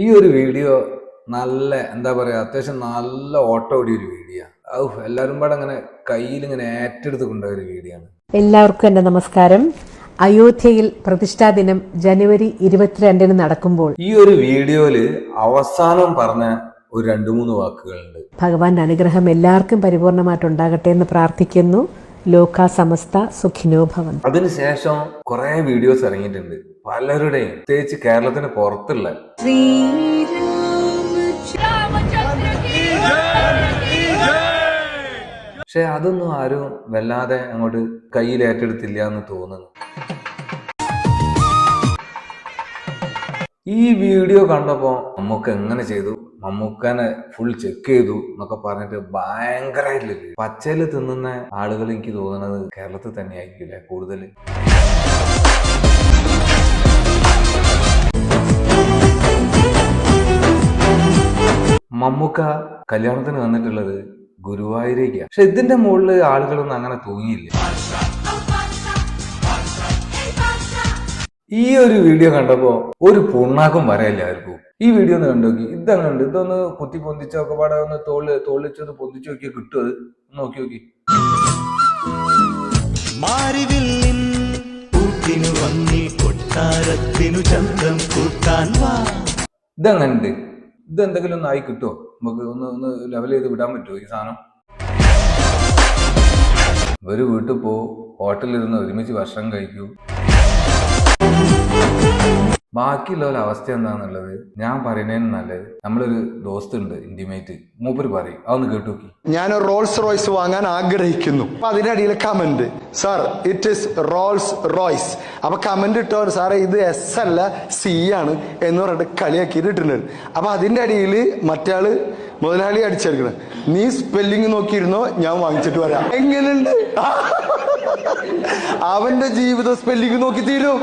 ഈ ഒരു വീഡിയോ നല്ല എന്താ പറയാ അത്യാവശ്യം നല്ല ഓട്ടം ഓടിയ ഒരു വീഡിയോ. എല്ലാവരും പാടെ അങ്ങനെ കയ്യിൽ ഇങ്ങനെ ഏറ്റെടുത്ത് കൊണ്ടുപോയ ഒരു വീഡിയോ ആണ്. എല്ലാവർക്കും എൻ്റെ നമസ്കാരം. അയോധ്യയിൽ പ്രതിഷ്ഠാ ദിനം ജനുവരി 22 നടക്കുമ്പോൾ ഈ ഒരു വീഡിയോയില് അവസാനം പറഞ്ഞ ഒരു 2-3 വാക്കുകളുണ്ട്. ഭഗവാന്റെ അനുഗ്രഹം എല്ലാവർക്കും പരിപൂർണമായിട്ടുണ്ടാകട്ടെ എന്ന് പ്രാർത്ഥിക്കുന്നു. ലോക സമസ്ത സുഖിനോ ഭവന്തു. അതിനുശേഷം കുറെ വീഡിയോസ് ഇറങ്ങിയിട്ടുണ്ട് പലരുടെയും, പ്രത്യേകിച്ച് കേരളത്തിന് പുറത്തുള്ള. പക്ഷെ അതൊന്നും ആരും വല്ലാതെ അങ്ങോട്ട് കയ്യിൽ ഏറ്റെടുത്തില്ല എന്ന് തോന്നുന്നു. ഈ വീഡിയോ കണ്ടപ്പോ മമ്മൂക്ക എങ്ങനെ ചെയ്തു, മമ്മൂക്കനെ ഫുൾ ചെക്ക് ചെയ്തു എന്നൊക്കെ പറഞ്ഞിട്ട് ഭയങ്കരമായിട്ടില്ല. പച്ചയില് തിന്നുന്ന ആളുകൾ എനിക്ക് തോന്നുന്നത് കേരളത്തിൽ തന്നെ ആയിരിക്കില്ലേ കൂടുതൽ. മമ്മൂക്ക കല്യാണത്തിന് വന്നിട്ടുള്ളത് ഗുരുവായൂരേക്കാണ്. പക്ഷെ ഇതിന്റെ മുകളിൽ ആളുകളൊന്നും അങ്ങനെ തൂങ്ങിയില്ല. ഈ ഒരു വീഡിയോ കണ്ടപ്പോ ഒരു പുണ്ണാക്കും വരയില്ല ആർക്കും. ഈ വീഡിയോ ഒന്ന് കണ്ടോക്കി. ഇതങ്ങണ്ട് ഇതൊന്ന് കുത്തി പൊന്തിച്ചൊക്കെ പാടെ ഒന്ന് തോളിച്ചത് പൊന്തിച്ചു നോക്കിയാൽ കിട്ടും. അത് നോക്കി നോക്കി. ഇതങ്ങണ്ട് ഇതെന്തെങ്കിലും ഒന്ന് ആയി കിട്ടുമോ? നമുക്ക് ഒന്ന് ലെവൽ ചെയ്ത് വിടാൻ പറ്റുമോ ഈ സാധനം? ഒരു വീട്ടിൽ പോ, ഹോട്ടലിരുന്ന് ഒരുമിച്ച് ഭക്ഷണം കഴിക്കൂ. ബാക്കിയുള്ള അവസ്ഥ എന്താന്നുള്ളത് ഞാൻ പറയുന്നതിന് നല്ലത് നമ്മളൊരു ദോസ്ത് ഉണ്ട്, ഇന്റിമേറ്റ്, മൂപ്പര് പറയും. അതൊന്ന് കേട്ടു നോക്കി. ഞാൻ റോൾസ് റോയ്സ് വാങ്ങാൻ ആഗ്രഹിക്കുന്നു. അപ്പൊ അതിന്റെ അടിയിൽ comment, sir it is Rolls Royce. അപ്പൊ കമന്റ് ഇട്ടോ, സാറേ ഇത് എസ് അല്ല സി ആണ് എന്ന് പറഞ്ഞിട്ട് കളിയാക്കിയിട്ട് ഇട്ടിട്ടുണ്ട്. അപ്പൊ അതിന്റെ അടിയിൽ മറ്റാള് മുതലാളി അടിച്ചെടുക്കണം, നീ സ്പെല്ലിങ് നോക്കിയിരുന്നോ, ഞാൻ വാങ്ങിച്ചിട്ട് വരാം. എങ്ങനെയുണ്ട്? അവന്റെ ജീവിതം സ്പെല്ലിങ് നോക്കി തീരും.